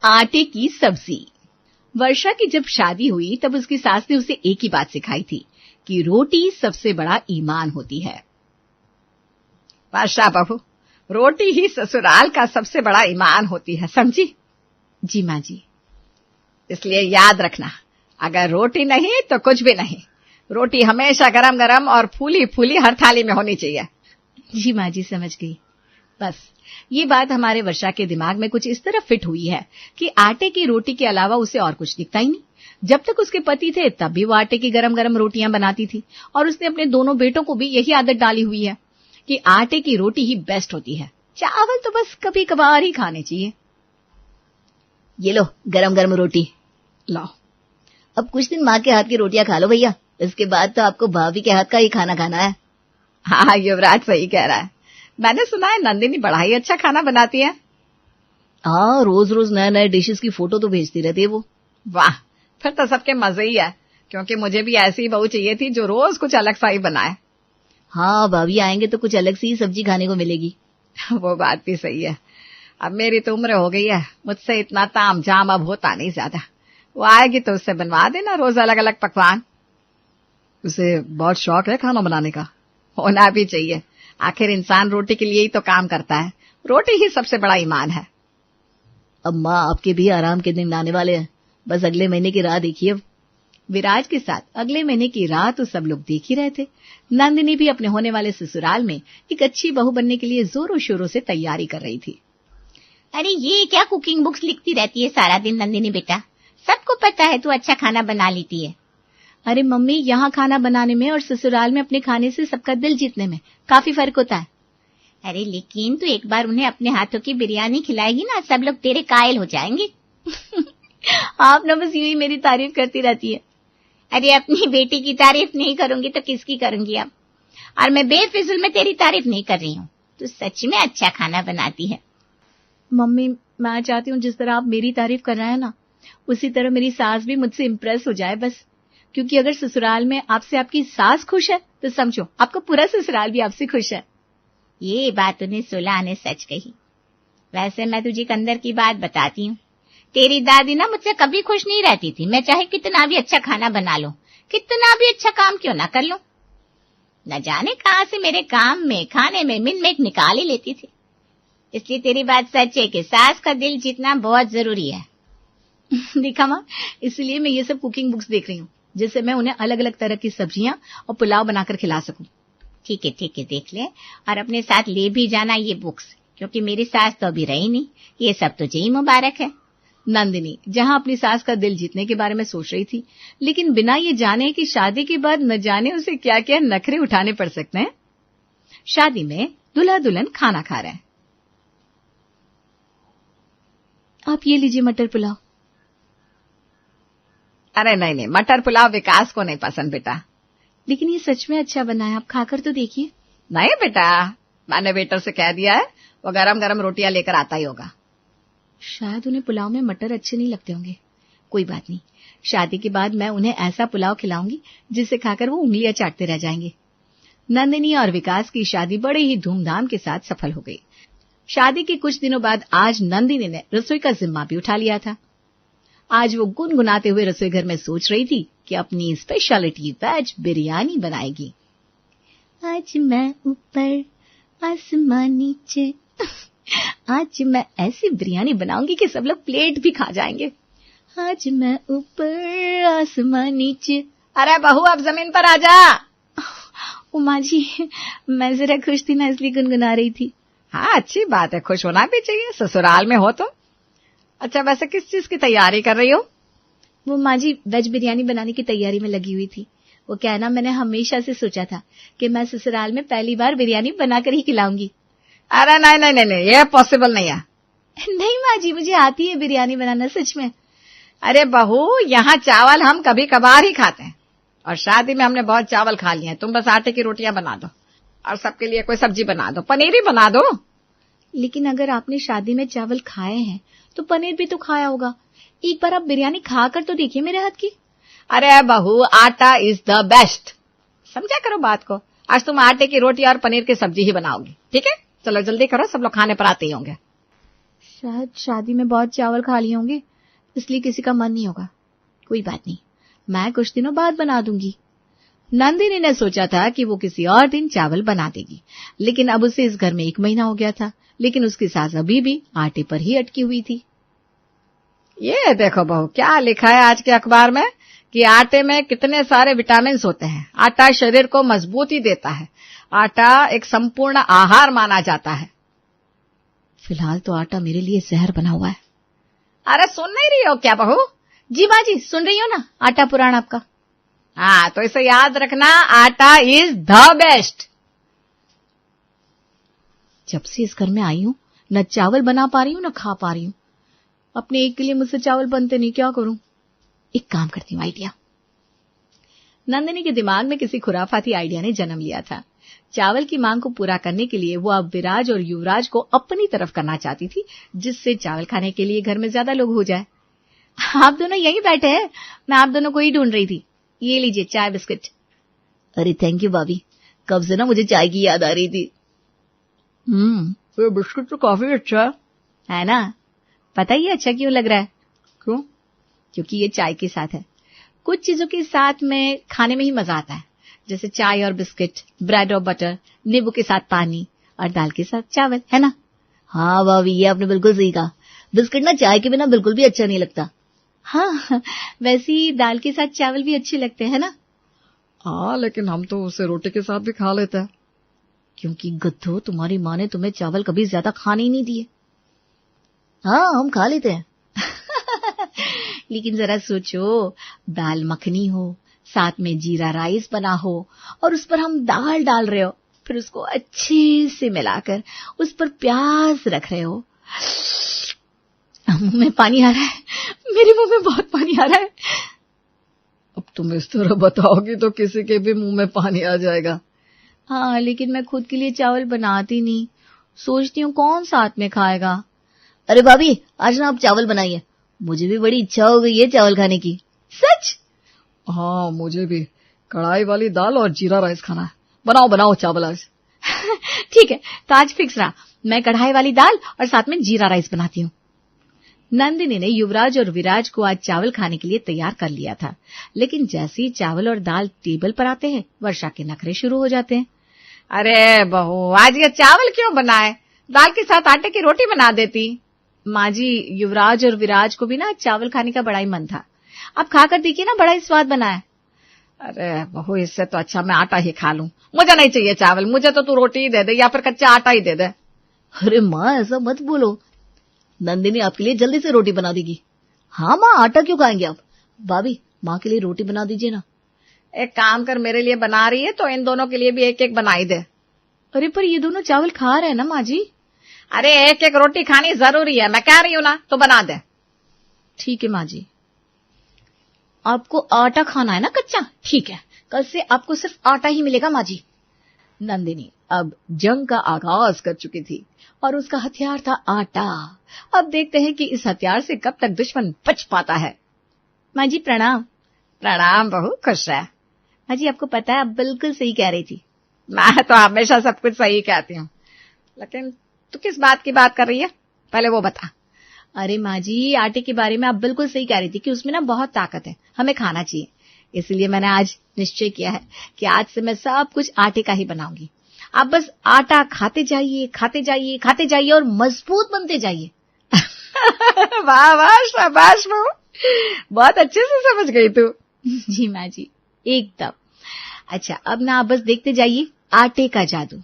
आटे की सब्जी। वर्षा की जब शादी हुई तब उसकी सास ने उसे एक ही बात सिखाई थी कि रोटी सबसे बड़ा ईमान होती है। वर्षा बहू, रोटी ही ससुराल का सबसे बड़ा ईमान होती है, समझी? जी माँ जी। इसलिए याद रखना, अगर रोटी नहीं तो कुछ भी नहीं। रोटी हमेशा गरम गरम और फूली फूली हर थाली में होनी चाहिए। जी माँ जी, समझ गई। बस ये बात हमारे वर्षा के दिमाग में कुछ इस तरह फिट हुई है कि आटे की रोटी के अलावा उसे और कुछ दिखता ही नहीं। जब तक उसके पति थे तब भी वो आटे की गरम गरम रोटियां बनाती थी और उसने अपने दोनों बेटों को भी यही आदत डाली हुई है कि आटे की रोटी ही बेस्ट होती है, चावल तो बस कभी कभार ही खाने चाहिए। ये लो गरम गरम रोटी, लो अब कुछ दिन माँ के हाथ की रोटियां खा लो भैया, इसके बाद तो आपको भाभी के हाथ का ही खाना खाना है। हाँ, युवराज सही कह रहा है। मैंने सुना है नंदिनी बड़ा ही अच्छा खाना बनाती है। हाँ, रोज रोज नए नए डिशेस की फोटो तो भेजती रहती है वो। वाह, फिर तो सबके मजे ही है, क्योंकि मुझे भी ऐसी बहू चाहिए थी जो रोज कुछ अलग सा ही बनाए। हाँ, भाभी आएंगे तो कुछ अलग सी सब्जी खाने को मिलेगी। वो बात भी सही है। अब मेरी तो उम्र हो गई है, मुझसे इतना ताम झाम अब होता नहीं ज्यादा। वो आएगी तो उससे बनवा देना रोज अलग अलग पकवान। उसे बहुत शौक है खाना बनाने का। होना भी चाहिए, आखिर इंसान रोटी के लिए ही तो काम करता है। रोटी ही सबसे बड़ा ईमान है। अब माँ आपके भी आराम के दिन आने वाले हैं, बस अगले महीने की राह देखिए। विराज के साथ अगले महीने की राह तो सब लोग देख ही रहे थे। नंदिनी भी अपने होने वाले ससुराल में एक अच्छी बहू बनने के लिए जोरों शोरों से तैयारी कर रही थी। अरे ये क्या कुकिंग बुक्स लिखती रहती है सारा दिन नंदिनी बेटा? सबको पता है तू अच्छा खाना बना लेती है। अरे मम्मी, यहाँ खाना बनाने में और ससुराल में अपने खाने से सबका दिल जीतने में काफी फर्क होता है। अरे लेकिन तू एक बार उन्हें अपने हाथों की बिरयानी खिलाएगी ना, सब लोग तेरे कायल हो जाएंगे। आप ना बस यूं ही मेरी तारीफ करती रहती है। अरे अपनी बेटी की तारीफ नहीं करूंगी तो किसकी करूंगी अब? और मैं बेफिजुल में तेरी तारीफ नहीं कर रही हूँ, तू सच में अच्छा खाना बनाती है। मम्मी, मैं चाहती हूँ जिस तरह आप मेरी तारीफ कर रहे हैं ना, उसी तरह मेरी सास भी मुझसे इम्प्रेस हो जाए बस। क्योंकि अगर ससुराल में आपसे आपकी सास खुश है तो समझो आपका पूरा ससुराल भी आपसे खुश है। ये बात तूने सुलह ने सच कही। वैसे मैं तुझे एक अंदर की बात बताती हूँ, तेरी दादी ना मुझसे कभी खुश नहीं रहती थी। मैं चाहे कितना भी अच्छा खाना बना लूं, कितना भी अच्छा काम क्यों ना कर लूं, न जाने कहां से मेरे काम में खाने में मिनमेट निकाल ही लेती थी। इसलिए तेरी बात सच है कि सास का दिल जीतना बहुत जरूरी है। देखा माँ, इसलिए मैं ये सब कुकिंग बुक्स देख रही हूँ, जिससे मैं उन्हें अलग अलग तरह की सब्जियां और पुलाव बनाकर खिला सकूं। ठीक है देख ले, और अपने साथ ले भी जाना ये बुक्स, क्योंकि मेरी सास तो अभी रही नहीं। ये सब तुझे ही मुबारक है। नंदिनी जहां अपनी सास का दिल जीतने के बारे में सोच रही थी, लेकिन बिना ये जाने कि शादी के बाद न जाने उसे क्या क्या नखरे उठाने पड़ सकते हैं। शादी में दूल्हा दुल्हन खाना खा रहे हैं। आप ये लीजिए मटर पुलाव। अरे नहीं, मटर पुलाव विकास को नहीं पसंद बेटा। लेकिन ये सच में अच्छा बना है, आप खाकर तो देखिए। नहीं बेटा, मैंने वेटर से कह दिया है, वो गरम गरम रोटियां लेकर आता ही होगा। शायद उन्हें पुलाव में मटर अच्छे नहीं लगते होंगे। कोई बात नहीं, शादी के बाद मैं उन्हें ऐसा पुलाव खिलाऊंगी जिसे खाकर वो उंगलियां चाटते रह जाएंगे। नंदिनी और विकास की शादी बड़े ही धूमधाम के साथ सफल हो गई। शादी के कुछ दिनों बाद आज नंदिनी ने रसोई का जिम्मा भी उठा लिया था। आज वो गुनगुनाते हुए रसोई घर में सोच रही थी कि अपनी स्पेशलिटी वेज बिरयानी बनाएगी। आज मैं ऊपर आसमान नीचे, आज मैं ऐसी बिरयानी बनाऊंगी कि सब लोग प्लेट भी खा जाएंगे। आज मैं ऊपर आसमान नीचे। अरे बहू, अब जमीन पर आ जा। उमा जी, मैं जरा खुश थी ना, इसलिए गुनगुना रही थी। हाँ, अच्छी बात है, खुश होना भी चाहिए, ससुराल में हो तो। अच्छा, वैसे किस चीज की तैयारी कर रही हो? वो माँ जी वेज बिरयानी बनाने की तैयारी में लगी हुई थी। वो क्या है ना, मैंने हमेशा से सोचा था कि मैं ससुराल में पहली बार बिरयानी बनाकर ही खिलाऊंगी। अरे नहीं, ये पॉसिबल नहीं है। नहीं माँ जी, मुझे आती है बिरयानी बनाना, सच में। अरे बहू, यहाँ चावल हम कभी कभार ही खाते हैं, और शादी में हमने बहुत चावल खा लिए हैं। तुम बस आटे की रोटियां बना दो और सबके लिए कोई सब्जी बना दो, पनीर ही बना दो। लेकिन अगर आपने शादी में चावल खाए हैं तो पनीर भी तो खाया होगा। एक बार आप बिरयानी खाकर तो देखिए मेरे हाथ की। अरे बहू, आटा इज द बेस्ट, समझा करो बात को। आज तुम आटे की रोटी और पनीर की सब्जी ही बनाओगी, ठीक है? चलो जल्दी करो, सब लोग खाने पर आते ही होंगे। शायद शादी में बहुत चावल खा लिए होंगे, इसलिए किसी का मन नहीं होगा। कोई बात नहीं, मैं कुछ दिनों बाद बना दूंगी। नंदिनी ने सोचा था कि वो किसी और दिन चावल बना देगी, लेकिन अब उसे इस घर में 1 महीना हो गया था, लेकिन उसकी सास अभी भी आटे पर ही अटकी हुई थी। ये देखो बहू, क्या लिखा है आज के अखबार में कि आटे में कितने सारे विटामिन होते हैं। आटा शरीर को मजबूती देता है। आटा एक संपूर्ण आहार माना जाता है। फिलहाल तो आटा मेरे लिए जहर बना हुआ है। अरे सुन नहीं रही हो क्या बहू? जी माँ जी, सुन रही हो ना, आटा पुराण आपका। हाँ, तो इसे याद रखना, आटा इज द बेस्ट। जब से इस घर में आई हूँ, न चावल बना पा रही हूँ न खा पा रही हूँ। अपने एक के लिए मुझसे चावल बनते नहीं, क्या करूं? एक काम करती हूँ, आइडिया। नंदिनी के दिमाग में किसी खुराफाती आइडिया ने जन्म लिया था। चावल की मांग को पूरा करने के लिए वो अब विराज और युवराज को अपनी तरफ करना चाहती थी, जिससे चावल खाने के लिए घर में ज्यादा लोग हो जाए। आप दोनों यहीं बैठे हैं, मैं आप दोनों को ही ढूंढ रही थी। ये लीजिए चाय बिस्किट। अरे थैंक यू भाभी, कब से ना मुझे चाय की याद आ रही थी। ये बिस्किट तो काफी अच्छा है ना? पता ही अच्छा क्यों लग रहा है? क्यों? क्योंकि ये चाय के साथ है। कुछ चीजों के साथ में खाने में ही मजा आता है, जैसे चाय और बिस्किट, ब्रेड और बटर, नींबू के साथ पानी और दाल के साथ चावल, है ना? हाँ भाभी, ये आपने बिल्कुल सही कहा। बिस्किट ना चाय के बिना बिल्कुल भी अच्छा नहीं लगता। हाँ, वैसे ही दाल के साथ चावल भी अच्छे लगते हैं ना? हाँ, लेकिन हम तो उसे रोटी के साथ भी खा लेते हैं। क्योंकि गद्धो, तुम्हारी माँ ने तुम्हें चावल कभी ज्यादा खाने ही नहीं दिए। हाँ, हम खा लेते हैं। लेकिन जरा सोचो, दाल मखनी हो, साथ में जीरा राइस बना हो और उस पर हम दाल डाल रहे हो, फिर उसको अच्छे से मिलाकर उस पर प्याज रख रहे हो। मुंह में पानी आ रहा है, मेरे मुंह में बहुत पानी आ रहा है। अब तुम इस तरह बताओगी तो किसी के भी मुंह में पानी आ जाएगा। हाँ, लेकिन मैं खुद के लिए चावल बनाती नहीं, सोचती हूँ कौन साथ में खाएगा। अरे भाभी, आज ना आप चावल बनाइए, मुझे भी बड़ी इच्छा हो गई है चावल खाने की। सच? हाँ, मुझे भी कढ़ाई वाली दाल और जीरा राइस खाना है। बनाओ बनाओ चावल आज। ठीक है, तो आज फिक्स रहा, मैं कढ़ाई वाली दाल और साथ में जीरा राइस बनाती हूँ। नंदिनी ने युवराज और विराज को आज चावल खाने के लिए तैयार कर लिया था, लेकिन जैसे ही चावल और दाल टेबल पर आते हैं, वर्षा के नखरे शुरू हो जाते हैं। अरे बहू, आज ये चावल क्यों बनाए? दाल के साथ आटे की रोटी बना देती। माँ जी, युवराज और विराज को भी ना चावल खाने का बड़ा ही मन था। आप खाकर देखिए ना, बड़ा ही स्वाद बना है। अरे बहू, इससे तो अच्छा मैं आटा ही खा लूं। मुझे नहीं चाहिए चावल, मुझे तो तू रोटी ही दे दे या फिर कच्चा आटा ही दे दे। अरे माँ, ऐसा मत बोलो, नंदिनी आपके लिए जल्दी से रोटी बना देगी। हाँ माँ, आटा क्यों खाएंगे आप? भाभी, माँ के लिए रोटी बना दीजिए ना। एक काम कर, मेरे लिए बना रही है तो इन दोनों के लिए भी एक एक बनाई दे। अरे पर ये दोनों चावल खा रहे हैं ना माँ जी। अरे एक एक रोटी खानी जरूरी है, मैं कह रही हूँ ना, तो बना दे। ठीक है माँ जी। आपको आटा खाना है ना कच्चा? ठीक है, कल से आपको सिर्फ आटा ही मिलेगा माँ जी। नंदिनी अब जंग का आगाज कर चुकी थी और उसका हथियार था आटा। अब देखते हैं कि इस हथियार से कब तक दुश्मन बच पाता है। माँ जी प्रणाम। प्रणाम बहू, खुश रह। माँ जी, आपको पता है, आप बिल्कुल सही कह रही थी। मैं तो हमेशा सब कुछ सही कहती हूँ, लेकिन तू किस बात की बात कर रही है, पहले वो बता। अरे माँ जी, आटे के बारे में आप बिल्कुल सही कह रही थी कि उसमें ना बहुत ताकत है, हमें खाना चाहिए। इसलिए मैंने आज निश्चय किया है कि आज से मैं सब कुछ आटे का ही बनाऊंगी। आप बस आटा खाते जाइए, खाते जाइए, खाते जाइए और मजबूत बनते जाइए। वाह वाह, शाबाश बहू, बहुत अच्छे से समझ गई तू। जी माँ जी, एकदम। अच्छा, अब ना आप बस देखते जाइए आटे का जादू।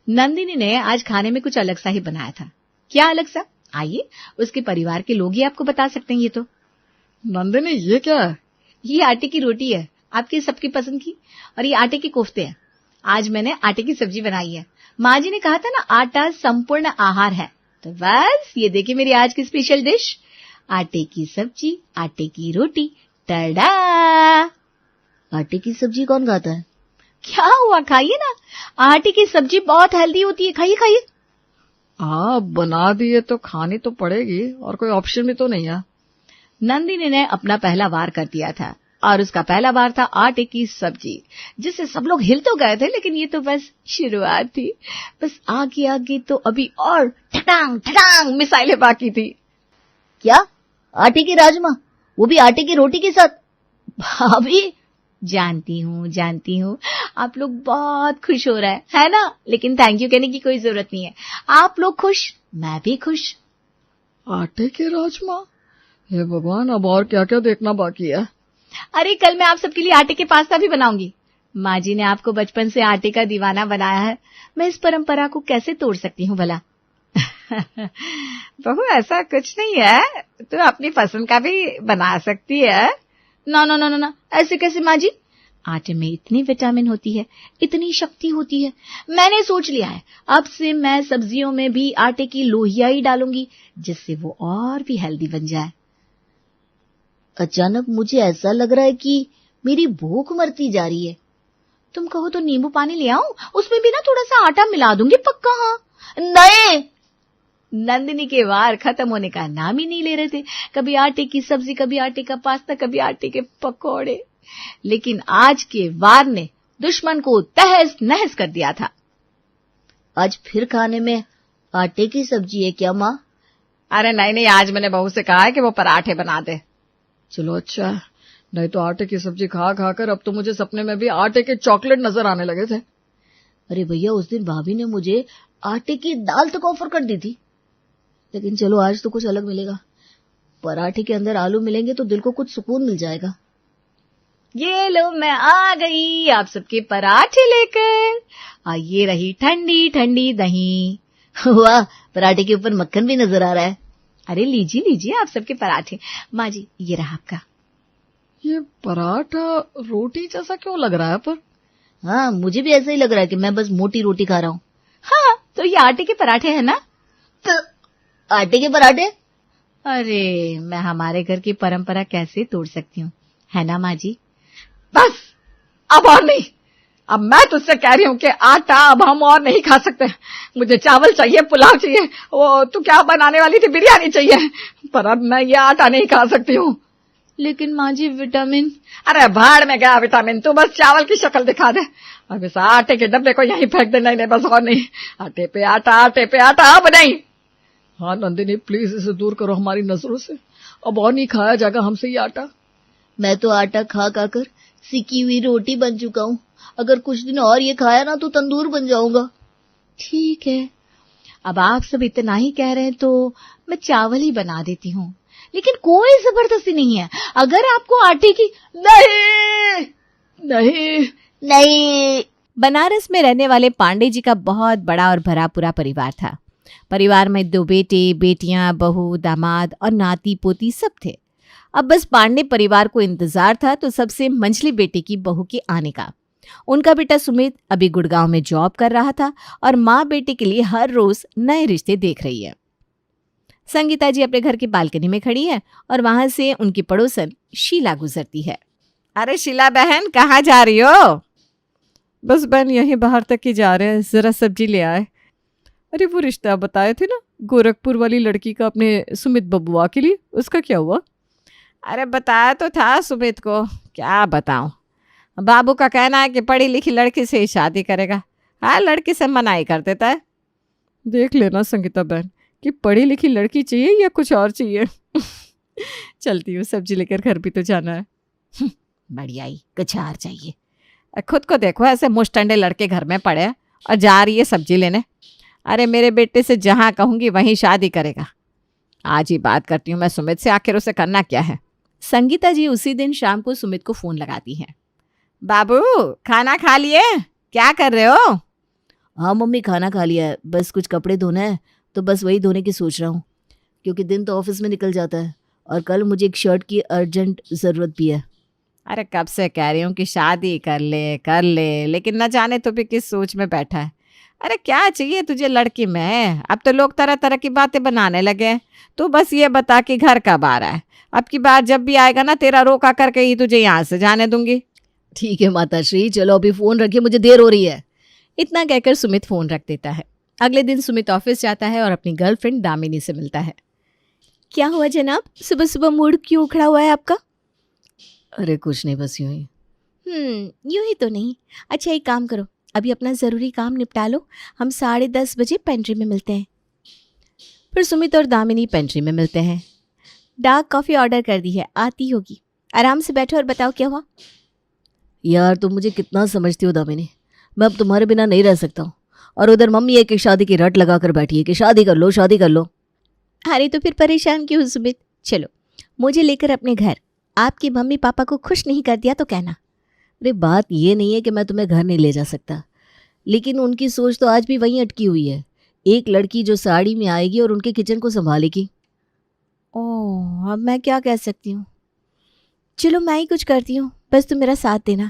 नंदिनी ने आज खाने में कुछ अलग सा ही बनाया था। क्या अलग सा? आइए, उसके परिवार के लोग ही आपको बता सकते हैं। ये तो नंदिनी, ये क्या है? ये आटे की रोटी है, आपकी सबकी पसंद की, और ये आटे के कोफ्ते हैं। आज मैंने आटे की सब्जी बनाई है। माँ जी ने कहा था ना, आटा संपूर्ण आहार है, तो बस ये देखिए मेरी आज की स्पेशल डिश, आटे की सब्जी, आटे की रोटी। टडा! आटे की सब्जी कौन खाता है? क्या हुआ, खाइए ना, आटे की सब्जी बहुत हेल्दी होती है, खाइए खाइए। हाँ, बना दिए तो खानी तो पड़ेगी, और कोई ऑप्शन भी तो नहीं है। नंदिनी ने अपना पहला वार कर दिया था। और उसका पहला बार था आटे की सब्जी, जिससे सब लोग हिल तो गए थे, लेकिन ये तो बस शुरुआत थी। बस आगे आगे तो अभी और ठटांग ठटांग मिसाइलें बाकी थी। क्या? आटे की राजमा, वो भी आटे की रोटी के साथ? भाभी, जानती हूँ आप लोग बहुत खुश हो रहे हैं, है ना? लेकिन थैंक यू कहने की कोई जरूरत नहीं है। आप लोग खुश, मैं भी खुश। आटे के राजमा? हे भगवान, अब और क्या क्या देखना बाकी है। अरे कल मैं आप सबके लिए आटे के पास्ता भी बनाऊंगी। माँ जी ने आपको बचपन से आटे का दीवाना बनाया है, मैं इस परंपरा को कैसे तोड़ सकती हूँ भला? बहू, ऐसा कुछ नहीं है, तू अपनी पसंद का भी बना सकती है। ना, ऐसे कैसे माँ जी? आटे में इतनी विटामिन होती है, इतनी शक्ति होती है। मैंने सोच लिया है, अब से मैं सब्जियों में भी आटे की लोहिया ही डालूंगी, जिससे वो और भी हेल्दी बन जाए। अचानक मुझे ऐसा लग रहा है कि मेरी भूख मरती जा रही है। तुम कहो तो नींबू पानी ले आऊं? उसमें भी ना थोड़ा सा आटा मिला दूंगी, पक्का। हाँ नहीं। नंदिनी के वार खत्म होने का नाम ही नहीं ले रहे थे। कभी आटे की सब्जी, कभी आटे का पास्ता, कभी आटे के पकौड़े। लेकिन आज के वार ने दुश्मन को तहस नहस कर दिया था। आज फिर खाने में आटे की सब्जी है क्या माँ? अरे नहीं, आज मैंने बहू से कहा है कि वो पराठे बना दे। चलो अच्छा, नहीं तो आटे की सब्जी खा खा कर अब तो मुझे सपने में भी आटे के चॉकलेट नजर आने लगे थे। अरे भैया, उस दिन भाभी ने मुझे आटे की दाल तक ऑफर कर दी थी, लेकिन चलो आज तो कुछ अलग मिलेगा। पराठे के अंदर आलू मिलेंगे तो दिल को कुछ सुकून मिल जाएगा। ये लो, मैं आ गई आप सबके पराठे लेकर। ये रही ठंडी ठंडी दही। वाह, पराठे के ऊपर मक्खन भी नजर आ रहा है। अरे लीजिए आप सबके पराठे। माँ जी, ये रहा आपका। ये पराठा रोटी जैसा क्यों लग रहा है? पर हाँ, मुझे भी ऐसा ही लग रहा है कि मैं बस मोटी रोटी खा रहा हूँ। हाँ, तो ये आटे के पराठे है ना? तो आटे के पराठे? अरे मैं हमारे घर की परंपरा कैसे तोड़ सकती हूँ, है ना माँ जी? बस, अब और नहीं। अब मैं तुझसे कह रही हूँ कि आटा अब हम और नहीं खा सकते। मुझे चावल चाहिए, पुलाव चाहिए, वो तू क्या बनाने वाली थी, बिरयानी चाहिए, पर अब मैं ये आटा नहीं खा सकती हूँ। लेकिन माँ जी विटामिन। अरे भाड़ में गया विटामिन, तू बस चावल की शक्ल दिखा दे। अब इस आटे के डब्बे को यहीं फेंक दे। नहीं बस और नहीं। आटे पे आटा अब नहीं। हाँ नंदिनी, प्लीज इसे दूर करो हमारी नजरों से। अब और नहीं खाया जाएगा हमसे ये आटा। मैं तो आटा खा खा कर सिकी हुई रोटी बन चुका हूँ। अगर कुछ दिन और ये खाया ना तो तंदूर बन जाऊंगा। ठीक है, अब आप सब इतना ही कह रहे हैं तो मैं चावल ही बना देती हूँ, लेकिन कोई जबरदस्ती नहीं है। अगर आपको आटे की। नहीं। बनारस में रहने वाले पांडे जी का बहुत बड़ा और भरा पूरा परिवार था। परिवार में 2 बेटे, बेटियां, बहू, दामाद और नाती पोती सब थे। अब बस पांडे परिवार को इंतजार था तो सबसे मंझली बेटे की बहू के आने का। उनका बेटा सुमित अभी गुड़गांव में जॉब कर रहा था और माँ बेटे के लिए हर रोज नए रिश्ते देख रही है। संगीता जी अपने घर की बालकनी में खड़ी है और वहां से उनकी पड़ोसन शीला गुजरती है। अरे शीला बहन, कहाँ जा रही हो? बस बहन, यहीं बाहर तक ही जा रहे हैं, जरा सब्जी ले आए। अरे वो रिश्ता बताए थे ना, गोरखपुर वाली लड़की का अपने सुमित बबुआ के लिए, उसका क्या हुआ? अरे बताया तो था सुमित को, क्या बताऊं। बाबू का कहना है कि पढ़ी लिखी लड़की से ही शादी करेगा। हाँ, लड़की से मनाही कर देता है। देख लेना संगीता बहन कि पढ़ी लिखी लड़की चाहिए या कुछ और चाहिए। चलती हूँ, सब्जी लेकर घर भी तो जाना है। बढ़िया ही, कुछ और चाहिए। खुद को देखो, ऐसे मुश्तंडे लड़के घर में पड़े और जा रही है सब्जी लेने। अरे मेरे बेटे से जहाँ कहूँगी वहीं शादी करेगा। आज ही बात करती हूँ मैं सुमित से, आखिर उसे करना क्या है। संगीता जी उसी दिन शाम को सुमित को फोन लगाती हैं। बाबू, खाना खा लिए? क्या कर रहे हो? हाँ मम्मी, खाना खा लिया है, बस कुछ कपड़े धोना है तो बस वही धोने की सोच रहा हूँ, क्योंकि दिन तो ऑफिस में निकल जाता है और कल मुझे एक शर्ट की अर्जेंट ज़रूरत भी है। अरे कब से कह रही हूँ कि शादी कर ले, लेकिन न जाने तो भी किस सोच में बैठा है। अरे क्या चाहिए तुझे लड़की में? अब तो लोग तरह तरह की बातें बनाने लगे। तू बस ये बता कि घर कब आ रहा है। अब की बार जब भी आएगा ना, तेरा रोका करके ही तुझे यहाँ से जाने दूंगी। ठीक है माताश्री, चलो अभी फोन रखिए, मुझे देर हो रही है। इतना कहकर सुमित फोन रख देता है। अगले दिन सुमित ऑफिस जाता है और अपनी गर्लफ्रेंड दामिनी से मिलता है। क्या हुआ जनाब, सुबह सुबह मूड क्यों उखड़ा हुआ है आपका? अरे कुछ नहीं, बस यूं ही। यूं ही तो नहीं। अच्छा एक काम करो, अभी अपना ज़रूरी काम निपटा लो, हम 10:30 पेंट्री में मिलते हैं। फिर सुमित और दामिनी पेंट्री में मिलते हैं। डार्क कॉफ़ी ऑर्डर कर दी है, आती होगी। आराम से बैठो और बताओ क्या हुआ। यार तुम मुझे कितना समझती हो दामिनी, मैं अब तुम्हारे बिना नहीं रह सकता हूँ। और उधर मम्मी एक एक शादी की रट लगा कर बैठी है कि शादी कर लो शादी कर लो। अरे तो फिर परेशान क्यों सुमित, चलो मुझे लेकर अपने घर। आपकी मम्मी पापा को खुश नहीं कर दिया तो कहना। अरे बात ये नहीं है कि मैं तुम्हें घर नहीं ले जा सकता, लेकिन उनकी सोच तो आज भी वहीं अटकी हुई है। एक लड़की जो साड़ी में आएगी और उनके किचन को संभालेगी। ओह, अब मैं क्या कह सकती हूँ। चलो मैं ही कुछ करती हूँ, बस तुम मेरा साथ देना।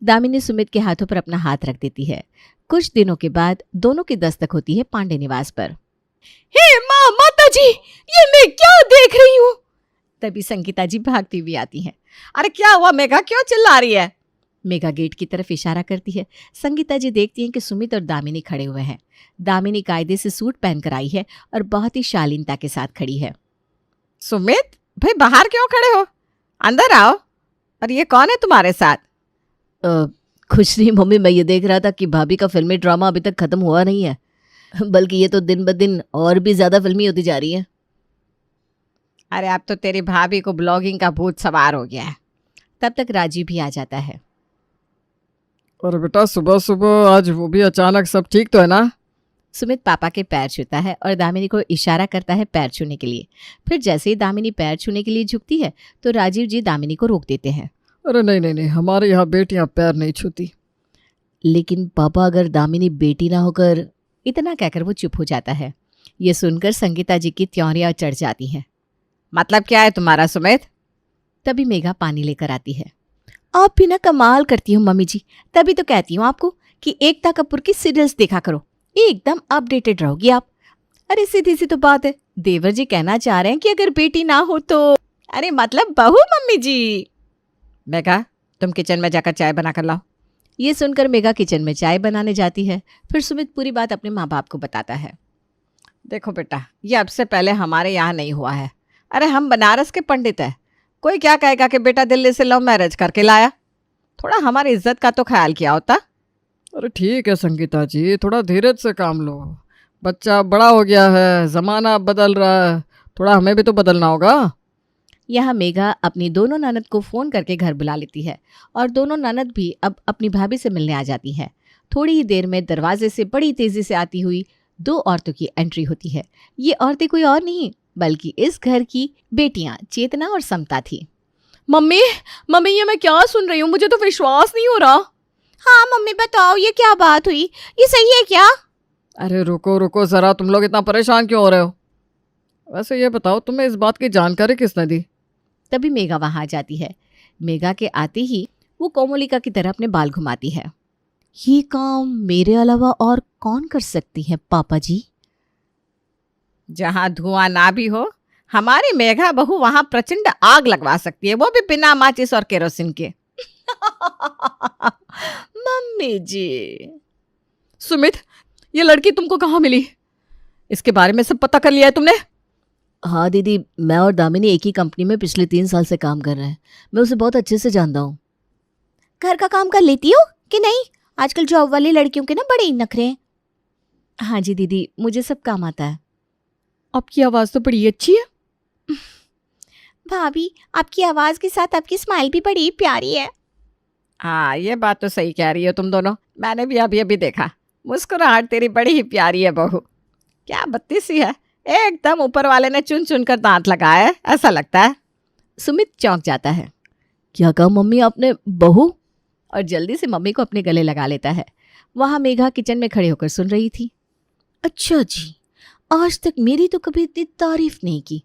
दामिनी सुमित के हाथों पर अपना हाथ रख देती है। कुछ दिनों के बाद दोनों की दस्तक होती है पांडे निवास पर। हे माँ, माता जी, ये मैं क्या देख रही हूँ। तभी संगीता जी भागती हुई आती हैं। अरे क्या हुआ मेघा, क्यों चिल्ला रही है? मेघा गेट की तरफ इशारा करती है। संगीता जी देखती हैं कि सुमित और दामिनी खड़े हुए हैं। दामिनी कायदे से सूट पहनकर आई है और बहुत ही शालीनता के साथ खड़ी है। सुमित भाई, बाहर क्यों खड़े हो, अंदर आओ। और ये कौन है तुम्हारे साथ? कुछ नहीं मम्मी, मैं ये देख रहा था कि भाभी का फिल्मी ड्रामा अभी तक खत्म हुआ नहीं है, बल्कि ये तो दिन ब दिन और भी ज्यादा फिल्मी होती जा रही है। अरे अब तो तेरी भाभी को ब्लॉगिंग का भूत सवार हो गया है। तब तक राजीव भी आ जाता है। और बेटा सुबह सुबह आज वो भी अचानक, सब ठीक तो है ना? सुमित पापा के पैर छूता है और दामिनी को इशारा करता है पैर छूने के लिए। फिर जैसे ही दामिनी पैर छूने के लिए झुकती है तो राजीव जी दामिनी को रोक देते हैं। अरे नहीं नहीं नहीं, हमारे यहाँ बेटियां पैर नहीं छूती। लेकिन पापा, अगर दामिनी बेटी ना होकर। इतना कहकर वो चुप हो जाता है। ये सुनकर संगीता जी की त्योरियां चढ़ जाती हैं। मतलब क्या है तुम्हारा सुमित? तभी मेघा पानी लेकर आती है। आप भी ना कमाल करती हो मम्मी जी, तभी तो कहती हूँ आपको कि एकता कपूर की सीरियल्स देखा करो, एकदम अपडेटेड रहोगी आप। अरे सीधी सी तो बात है, देवर जी कहना चाह रहे हैं कि अगर बेटी ना हो तो। अरे मतलब बहू मम्मी जी। मेघा, तुम किचन में जाकर चाय बना कर लाओ। ये सुनकर मेघा किचन में चाय बनाने जाती है। फिर सुमित पूरी बात अपने माँ बाप को बताता है। देखो बेटा, ये अब से पहले हमारे यहाँ नहीं हुआ है। अरे हम बनारस के पंडित हैं, कोई क्या कहेगा कि बेटा दिल्ली से लव मैरिज करके लाया। थोड़ा हमारी इज्जत का तो ख्याल किया होता। अरे ठीक है संगीता जी, थोड़ा धीरज से काम लो। बच्चा बड़ा हो गया है, जमाना बदल रहा है, थोड़ा हमें भी तो बदलना होगा। यहाँ मेघा अपनी दोनों ननद को फ़ोन करके घर बुला लेती है और दोनों ननद भी अब अपनी भाभी से मिलने आ जाती हैं। थोड़ी ही देर में दरवाजे से बड़ी तेज़ी से आती हुई 2 औरतों की एंट्री होती है। ये औरतें कोई और नहीं बल्कि इस घर की बेटियां चेतना और समता थी। मम्मी मम्मी, ये मैं क्या सुन रही हूँ, मुझे तो विश्वास नहीं हो रहा। हाँ मम्मी बताओ, ये क्या बात हुई, ये सही है क्या? अरे रुको रुको जरा, तुम लोग इतना परेशान क्यों हो रहे हो? वैसे ये बताओ, तुम्हें इस बात की जानकारी किसने दी? तभी मेघा वहां आ जाती है। मेघा के आते ही वो कोमलिका की तरह अपने बाल घुमाती है। ये काम मेरे अलावा और कौन कर सकती है पापा जी? जहाँ धुआं ना भी हो, हमारी मेघा बहू वहां प्रचंड आग लगवा सकती है, वो भी बिना माचिस और केरोसिन के। मम्मी जी। सुमित, ये लड़की तुमको कहाँ मिली? इसके बारे में सब पता कर लिया है तुमने? हाँ दीदी, मैं और दामिनी एक ही कंपनी में पिछले 3 साल से काम कर रहे हैं। मैं उसे बहुत अच्छे से जानता हूँ। घर का काम कर लेती हो कि नहीं? आजकल जॉब वाली लड़कियों के ना बड़े ही नखरे हैं। हाँ जी दीदी, मुझे सब काम आता है। आपकी आवाज तो बड़ी अच्छी है। भाभी, आपकी आवाज के साथ आपकी स्माइल भी बड़ी प्यारी है। हाँ, ये बात तो सही कह रही हो तुम दोनों। मैंने भी अभी अभी देखा, मुस्कुराहट तेरी बड़ी ही प्यारी है बहू। क्या बत्ती सी है, एकदम ऊपर वाले ने चुन चुन कर दांत लगाया है, ऐसा लगता है। सुमित चौंक जाता है। क्या कहा मम्मी आपने, बहू? और जल्दी से मम्मी को अपने गले लगा लेता है। वहां मेघा किचन में खड़े होकर सुन रही थी। अच्छा जी, आज तक मेरी तो कभी इतनी तारीफ नहीं की।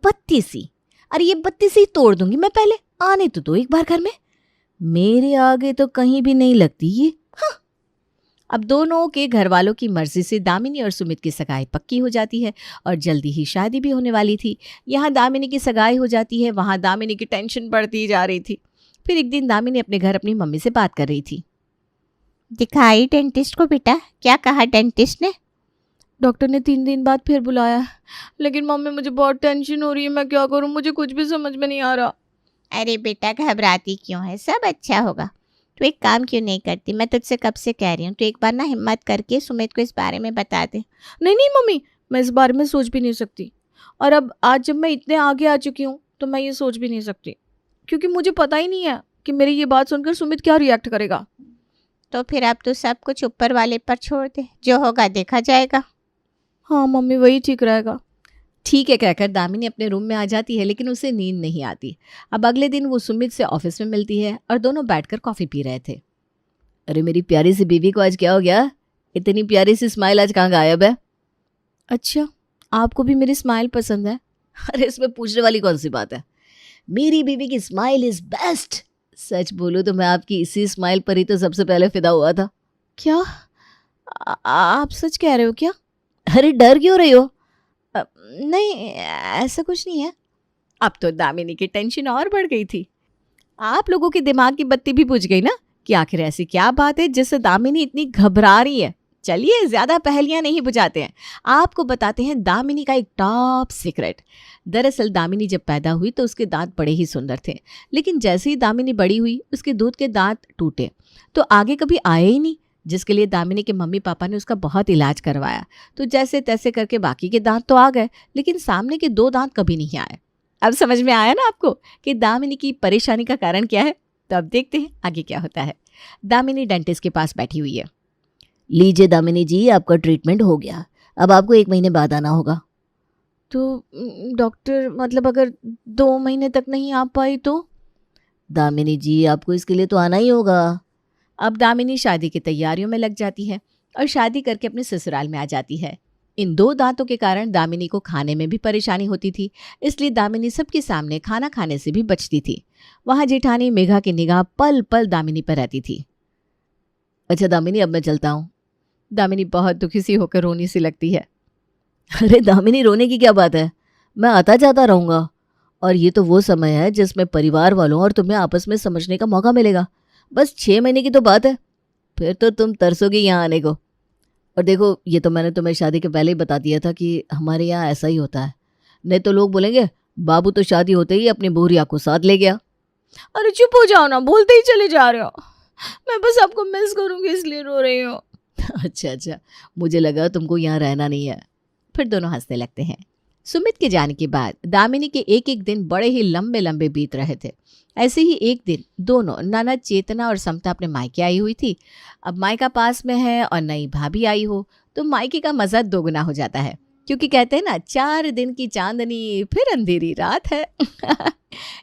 बत्ती सी, अरे ये बत्ती सी तोड़ दूंगी मैं, पहले आने तो दो एक बार घर में। मेरे आगे तो कहीं भी नहीं लगती ये। अब दोनों के घर वालों की मर्जी से दामिनी और सुमित की सगाई पक्की हो जाती है और जल्दी ही शादी भी होने वाली थी। यहाँ दामिनी की सगाई हो जाती है, वहाँ दामिनी की टेंशन बढ़ती जा रही थी। फिर एक दिन दामिनी अपने घर अपनी मम्मी से बात कर रही थी। दिखाई डेंटिस्ट को बेटा, क्या कहा डेंटिस्ट ने? डॉक्टर ने 3 दिन बाद फिर बुलाया, लेकिन मम्मी मुझे बहुत टेंशन हो रही है, मैं क्या करूँ, मुझे कुछ भी समझ में नहीं आ रहा। अरे बेटा घबराती क्यों है, सब अच्छा होगा। तू एक काम क्यों नहीं करती, मैं तुझसे कब से कह रही हूँ, तू एक बार ना हिम्मत करके सुमित को इस बारे में बता दे। नहीं नहीं मम्मी, मैं इस बारे में सोच भी नहीं सकती। और अब आज जब मैं इतने आगे आ चुकी हूँ तो मैं ये सोच भी नहीं सकती, क्योंकि मुझे पता ही नहीं है कि मेरी ये बात सुनकर सुमित क्या रिएक्ट करेगा। तो फिर अब तो सब कुछ ऊपर वाले पर छोड़ दे, जो होगा देखा जाएगा। हाँ मम्मी, वही ठीक रहेगा। ठीक है कहकर दामिनी अपने रूम में आ जाती है, लेकिन उसे नींद नहीं आती। अब अगले दिन वो सुमित से ऑफिस में मिलती है और दोनों बैठकर कॉफी पी रहे थे। अरे मेरी प्यारी सी बीवी को आज क्या हो गया? इतनी प्यारी सी स्माइल आज कहाँ गायब है? अच्छा, आपको भी मेरी स्माइल पसंद है? अरे इसमें पूछने वाली कौन सी बात है? मेरी बीवी की स्माइल इज बेस्ट। सच बोलूं तो मैं आपकी इसी स्माइल पर ही तो सबसे पहले फिदा हुआ था। क्या आप सच कह रहे हो क्या? अरे डर क्यों रही हो? नहीं, ऐसा कुछ नहीं है। अब तो दामिनी की टेंशन और बढ़ गई थी। आप लोगों के दिमाग की बत्ती भी बुझ गई ना कि आखिर ऐसी क्या बात है जिससे दामिनी इतनी घबरा रही है। चलिए ज्यादा पहेलियां नहीं बुझाते हैं, आपको बताते हैं दामिनी का एक टॉप सीक्रेट। दरअसल दामिनी जब पैदा हुई तो उसके दांत बड़े ही सुंदर थे, लेकिन जैसे ही दामिनी बड़ी हुई उसके दूध के दांत टूटे तो आगे कभी आए ही नहीं, जिसके लिए दामिनी के मम्मी पापा ने उसका बहुत इलाज करवाया। तो जैसे तैसे करके बाकी के दांत तो आ गए, लेकिन सामने के 2 दांत कभी नहीं आए। अब समझ में आया ना आपको कि दामिनी की परेशानी का कारण क्या है? तो अब देखते हैं आगे क्या होता है। दामिनी डेंटिस्ट के पास बैठी हुई है। लीजिए दामिनी जी, आपका ट्रीटमेंट हो गया, अब आपको 1 महीने बाद आना होगा। तो डॉक्टर, मतलब अगर 2 महीने तक नहीं आ पाई तो? दामिनी जी, आपको इसके लिए तो आना ही होगा। अब दामिनी शादी की तैयारियों में लग जाती है और शादी करके अपने ससुराल में आ जाती है। इन 2 दांतों के कारण दामिनी को खाने में भी परेशानी होती थी, इसलिए दामिनी सबके सामने खाना खाने से भी बचती थी। वहां जेठानी मेघा की निगाह पल पल दामिनी पर रहती थी। अच्छा दामिनी, अब मैं चलता हूँ। दामिनी बहुत दुखी सी होकर रोनी सी लगती है। अरे दामिनी, रोने की क्या बात है? मैं आता जाता रहूंगा, और ये तो वो समय है जिसमें परिवार वालों और तुम्हें आपस में समझने का मौका मिलेगा। बस 6 महीने की तो बात है, फिर तो तुम तरसोगी यहाँ आने को। और देखो, ये तो मैंने तुम्हें शादी के पहले ही बता दिया था कि हमारे यहाँ ऐसा ही होता है, नहीं तो लोग बोलेंगे बाबू तो शादी होते ही अपनी बोरिया को साथ ले गया। अरे चुप हो जाओ ना, बोलते ही चले जा रहे हो। मैं बस आपको मिस करूंगी इसलिए रो रही हूँ। अच्छा, मुझे लगा तुमको यहाँ रहना नहीं है। फिर दोनों हंसने लगते हैं। सुमित के जाने के बाद दामिनी के एक एक दिन बड़े ही लंबे लंबे बीत रहे थे। ऐसे ही एक दिन दोनों ननद चेतना और समता अपने मायके आई हुई थी। अब मायका पास में है और नई भाभी आई हो तो मायके का मजा दोगुना हो जाता है, क्योंकि कहते हैं ना 4 दिन की चांदनी फिर अंधेरी रात है।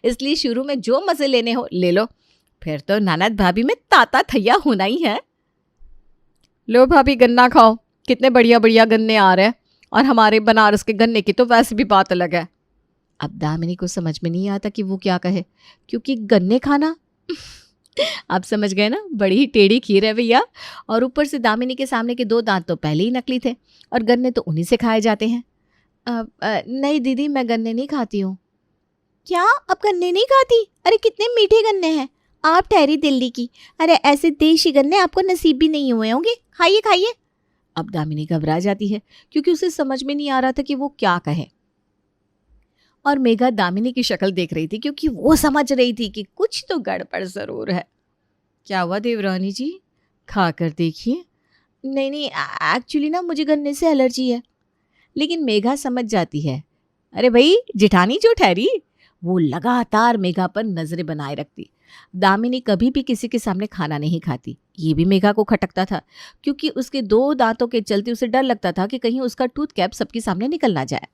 इसलिए शुरू में जो मजे लेने हो ले लो, फिर तो ननद भाभी में ताता थैया होना ही है। लो भाभी गन्ना खाओ, कितने बढ़िया बढ़िया गन्ने आ रहे हैं, और हमारे बनारस के गन्ने की तो वैसे भी बात अलग है। अब दामिनी को समझ में नहीं आता कि वो क्या कहे, क्योंकि गन्ने खाना आप समझ गए ना, बड़ी ही टेढ़ी खीर है भैया। और ऊपर से दामिनी के सामने के 2 दांत तो पहले ही नकली थे और गन्ने तो उन्हीं से खाए जाते हैं। नहीं दीदी, मैं गन्ने नहीं खाती हूँ। क्या आप गन्ने नहीं खाती? अरे कितने मीठे गन्ने हैं, आप ठहरी दिल्ली की। अरे ऐसे देशी गन्ने आपको नसीब भी नहीं हुए होंगे, खाइए खाइए। अब दामिनी घबरा जाती है क्योंकि उसे समझ में नहीं आ रहा था कि वो क्या कहे। और मेघा दामिनी की शक्ल देख रही थी, क्योंकि वो समझ रही थी कि कुछ तो गड़बड़ जरूर है। क्या हुआ देवरानी जी, खा कर देखिए। नहीं, एक्चुअली ना मुझे गन्ने से एलर्जी है। लेकिन मेघा समझ जाती है। अरे भाई जेठानी जो ठहरी, वो लगातार मेघा पर नजरें बनाए रखती। दामिनी कभी भी किसी के सामने खाना नहीं खाती। ये भी मेघा को खटकता था, क्योंकि उसके 2 दांतों के चलते उसे डर लगता था कि कहीं उसका टूथ कैप सबके सामने निकल ना जाए।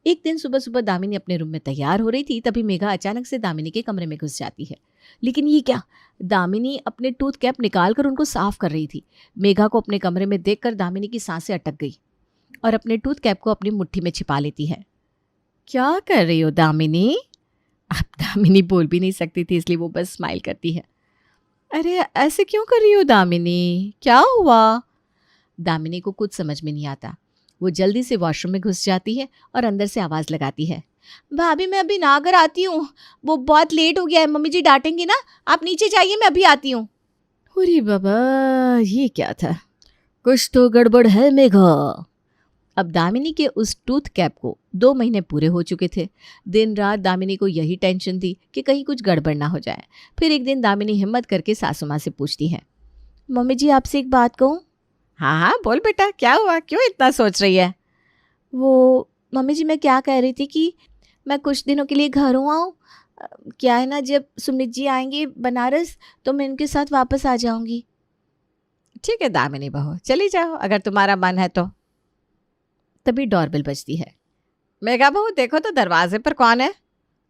एक दिन सुबह सुबह दामिनी अपने रूम में तैयार हो रही थी, तभी मेघा अचानक से दामिनी के कमरे में घुस जाती है। लेकिन ये क्या, दामिनी अपने टूथ कैप निकाल कर उनको साफ कर रही थी। मेघा को अपने कमरे में देखकर दामिनी की सांसें अटक गई और अपने टूथ कैप को अपनी मुट्ठी में छिपा लेती है। क्या कर रही हो दामिनी? अब दामिनी बोल भी नहीं सकती थी, इसलिए वो बस स्माइल करती है। अरे ऐसे क्यों कर रही हो दामिनी, क्या हुआ? दामिनी को कुछ समझ में नहीं आता। वो जल्दी से वॉशरूम में घुस जाती है और अंदर से आवाज लगाती है, भाभी मैं अभी ना कर आती हूँ, वो बहुत लेट हो गया है, मम्मी जी डांटेंगी ना, आप नीचे जाइए, मैं अभी आती हूँ। अरे बाबा, ये क्या था? कुछ तो गड़बड़ है मेघा। अब दामिनी के उस टूथ कैप को 2 महीने पूरे हो चुके थे। दिन रात दामिनी को यही टेंशन थी कि कहीं कुछ गड़बड़ ना हो जाए। फिर एक दिन दामिनी हिम्मत करके सासू माँ से पूछती है, मम्मी जी आपसे एक बात कहूँ? हाँ हाँ बोल बेटा, क्या हुआ, क्यों इतना सोच रही है? वो मम्मी जी मैं क्या कह रही थी कि मैं कुछ दिनों के लिए घर आऊँ। क्या है ना, जब सुमित जी आएंगे बनारस तो मैं इनके साथ वापस आ जाऊंगी। ठीक है दामिनी बहू, चली जाओ अगर तुम्हारा मन है तो। तभी डोरबेल बजती है। मेघा बहू देखो तो दरवाजे पर कौन है?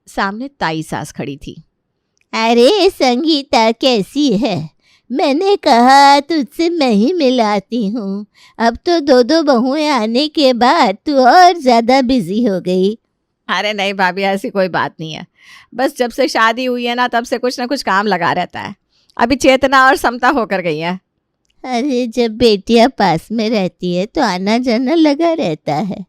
सामने ताई सास खड़ी थी। अरे संगीता कैसी है? मैंने कहा तुझसे मैं ही मिलाती हूँ। अब तो 2 बहुएं आने के बाद तू और ज्यादा बिजी हो गई। अरे नहीं भाभी, ऐसी कोई बात नहीं है। बस जब से शादी हुई है ना तब से कुछ ना कुछ काम लगा रहता है। अभी चेतना और समता होकर गई है। अरे जब बेटियां पास में रहती है तो आना जाना लगा रहता है।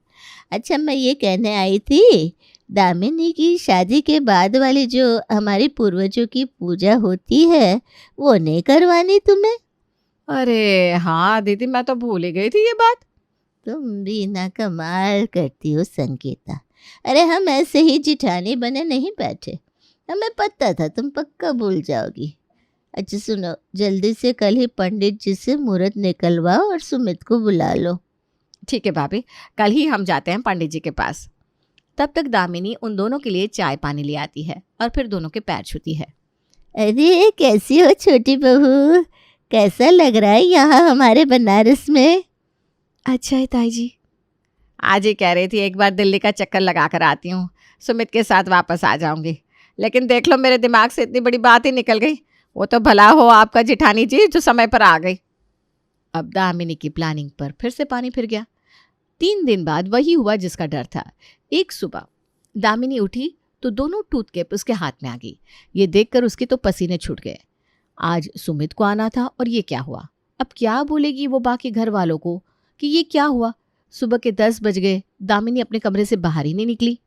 अच्छा मैं ये कहने आई थी, दामिनी की शादी के बाद वाली जो हमारी पूर्वजों की पूजा होती है वो नहीं करवानी तुम्हें? अरे हाँ दीदी, मैं तो भूल ही गई थी ये बात। तुम भी ना कमाल करती हो संगीता। अरे हम ऐसे ही जिठानी बने नहीं बैठे, हमें पता था तुम पक्का भूल जाओगी। अच्छा सुनो, जल्दी से कल ही पंडित जी से मुहूर्त निकलवाओ और सुमित को बुला लो। ठीक है भाभी, कल ही हम जाते हैं पंडित जी के पास। तब तक दामिनी उन दोनों के लिए चाय पानी ले आती है और फिर दोनों के पैर छूती है। अरे कैसी हो छोटी बहू, कैसा लग रहा है यहाँ हमारे बनारस में? अच्छा है ताई जी। आज ही कह रही थी एक बार दिल्ली का चक्कर लगा कर आती हूँ, सुमित के साथ वापस आ जाऊंगी। लेकिन देख लो मेरे दिमाग से इतनी बड़ी बात ही निकल गई। वो तो भला हो आपका जिठानी जी जो समय पर आ गई। अब दामिनी की प्लानिंग पर फिर से पानी फिर गया। 3 दिन बाद वही हुआ जिसका डर था। एक सुबह दामिनी उठी तो दोनों टूथकेप उसके हाथ में आ गई। ये देखकर उसके तो पसीने छूट गए। आज सुमित को आना था और ये क्या हुआ? अब क्या बोलेगी वो बाकी घर वालों को कि ये क्या हुआ? सुबह के 10 बज गए, दामिनी अपने कमरे से बाहर ही नहीं निकली।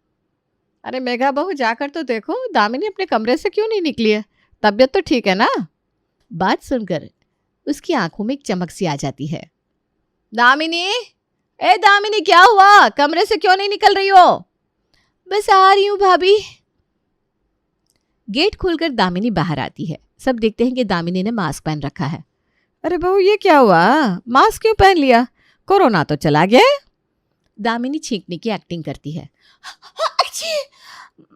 अरे मेघा बहू जाकर तो देखो, दामिनी अपने कमरे से क्यों नहीं निकली है? तबीयत तो ठीक है ना? बात सुनकर उसकी आंखों में एक चमक सी आ जाती है। दामिनी, ए दामिनी क्या हुआ? कमरे से क्यों नहीं निकल रही हो? बस आ रही हूँ भाभी। गेट खोलकर दामिनी बाहर आती है। सब देखते हैं कि दामिनी ने मास्क पहन रखा है। अरे बहू ये क्या हुआ? मास्क क्यों पहन लिया? कोरोना तो चला गया। दामिनी छींकने की एक्टिंग करती है।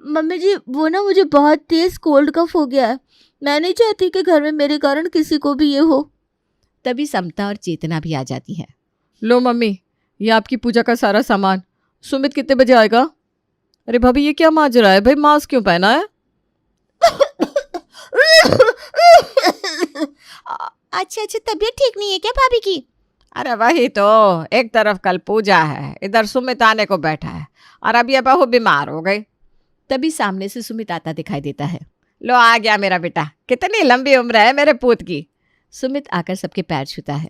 मम्मी जी वो ना मुझे बहुत तेज कोल्ड कफ हो गया है। मैं नहीं चाहती कि घर में मेरे कारण किसी को भी ये हो। तभी समता और चेतना भी आ जाती है। लो मम्मी, ये आपकी पूजा का सारा सामान। सुमित कितने बजे आएगा? अरे भाभी ये क्या माजरा है भाई, मास्क क्यों पहना है? अच्छा तबीयत ठीक नहीं है क्या भाभी की? अरे वही तो, एक तरफ कल पूजा है, इधर सुमित आने को बैठा है और अब ये बहू बीमार हो गई। तभी सामने से सुमित आता दिखाई देता है। लो आ गया मेरा बेटा, कितनी लंबी उम्र है मेरे पूत की। सुमित आकर सबके पैर छूता है।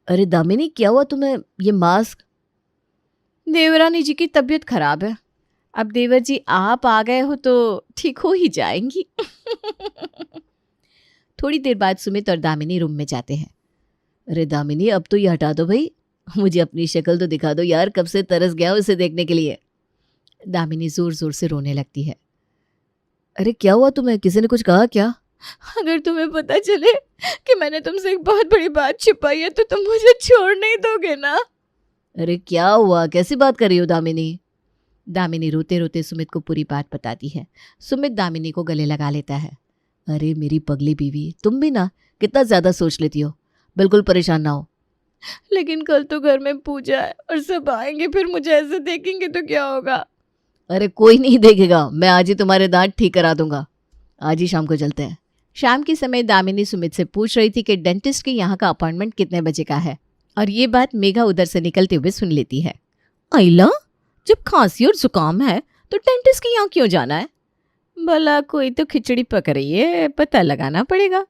अरे दामिनी क्या हुआ तुम्हें? ये मास्क? देवरानी जी की तबीयत खराब है। अब देवर जी आप आ गए हो तो ठीक हो ही जाएंगी। थोड़ी देर बाद सुमित और दामिनी रूम में जाते हैं। अरे दामिनी अब तो ये हटा दो भाई, मुझे अपनी शक्ल तो दिखा दो यार, कब से तरस गया हूं इसे देखने के लिए। दामिनी जोर जोर से रोने लगती है। अरे क्या हुआ तुम्हें? किसी ने कुछ कहा क्या? अगर तुम्हें पता चले कि मैंने तुमसे एक बहुत बड़ी बात छिपाई है तो तुम मुझे छोड़ नहीं दोगे ना? अरे क्या हुआ, कैसी बात कर रही हो दामिनी? दामिनी रोते रोते सुमित को पूरी बात बताती है। सुमित दामिनी को गले लगा लेता है। अरे मेरी पगली बीवी, तुम भी ना कितना ज्यादा सोच लेती हो। बिल्कुल परेशान ना हो। लेकिन कल तो घर में पूजा है और सब आएंगे, फिर मुझे ऐसे देखेंगे तो क्या होगा? अरे कोई नहीं देखेगा, मैं आज ही तुम्हारे दांत ठीक करा दूंगा। आज ही शाम को चलते हैं। शाम के समय दामिनी सुमित से पूछ रही थी कि डेंटिस्ट के यहाँ का अपॉइंटमेंट कितने बजे का है, और ये बात मेघा उधर से निकलते हुए सुन लेती है। आइला, जब खांसी और जुकाम है तो डेंटिस्ट के यहाँ क्यों जाना है? भला कोई तो खिचड़ी पक रही है, पता लगाना पड़ेगा।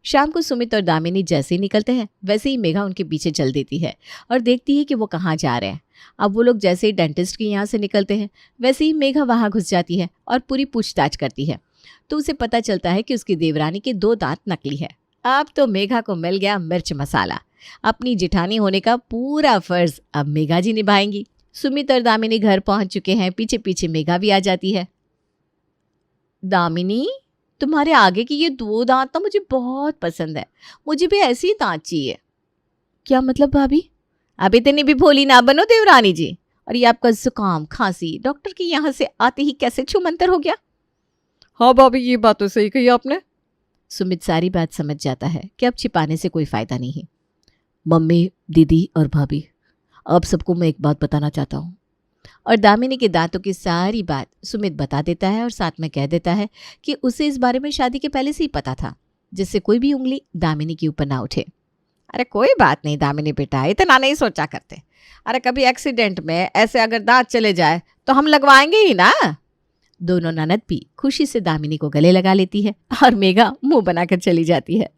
शाम को सुमित और दामिनी जैसे ही निकलते हैं वैसे ही मेघा उनके पीछे चल देती है और देखती है कि वो कहाँ जा रहे हैं। अब वो लोग जैसे ही डेंटिस्ट के यहाँ से निकलते हैं वैसे ही मेघा वहाँ घुस जाती है और पूरी पूछताछ करती है, तो उसे पता चलता है कि उसकी देवरानी के 2 दांत नकली है। अब तो मेघा को मिल गया मिर्च मसाला। अपनी जेठानी होने का पूरा फर्ज अब मेघा जी निभाएंगी। सुमित और दामिनी घर पहुंच चुके हैं। पीछे पीछे मेघा भी आ जाती है। दामिनी, तुम्हारे आगे की ये 2 दांत ना मुझे बहुत पसंद है। मुझे भी ऐसी ही दांत चाहिए। क्या मतलब भाभी? अब इतनी भी भोली ना बनो देवरानी जी। और ये आपका जुकाम खांसी डॉक्टर के यहाँ से आते ही कैसे छूमंतर हो गया? हाँ भाभी, ये बात तो सही कही आपने। सुमित सारी बात समझ जाता है कि अब छिपाने से कोई फायदा नहीं। मम्मी, दीदी और भाभी, अब सबको मैं एक बात बताना चाहता हूँ। और दामिनी के दांतों की सारी बात सुमित बता देता है और साथ में कह देता है कि उसे इस बारे में शादी के पहले से ही पता था, जिससे कोई भी उंगली दामिनी के ऊपर ना उठे। अरे कोई बात नहीं दामिनी बेटा, इतना नहीं सोचा करते। अरे कभी एक्सीडेंट में ऐसे अगर दांत चले जाए तो हम लगवाएंगे ही ना। दोनों ननद भी खुशी से दामिनी को गले लगा लेती है और मेघा मुंह बनाकर चली जाती है।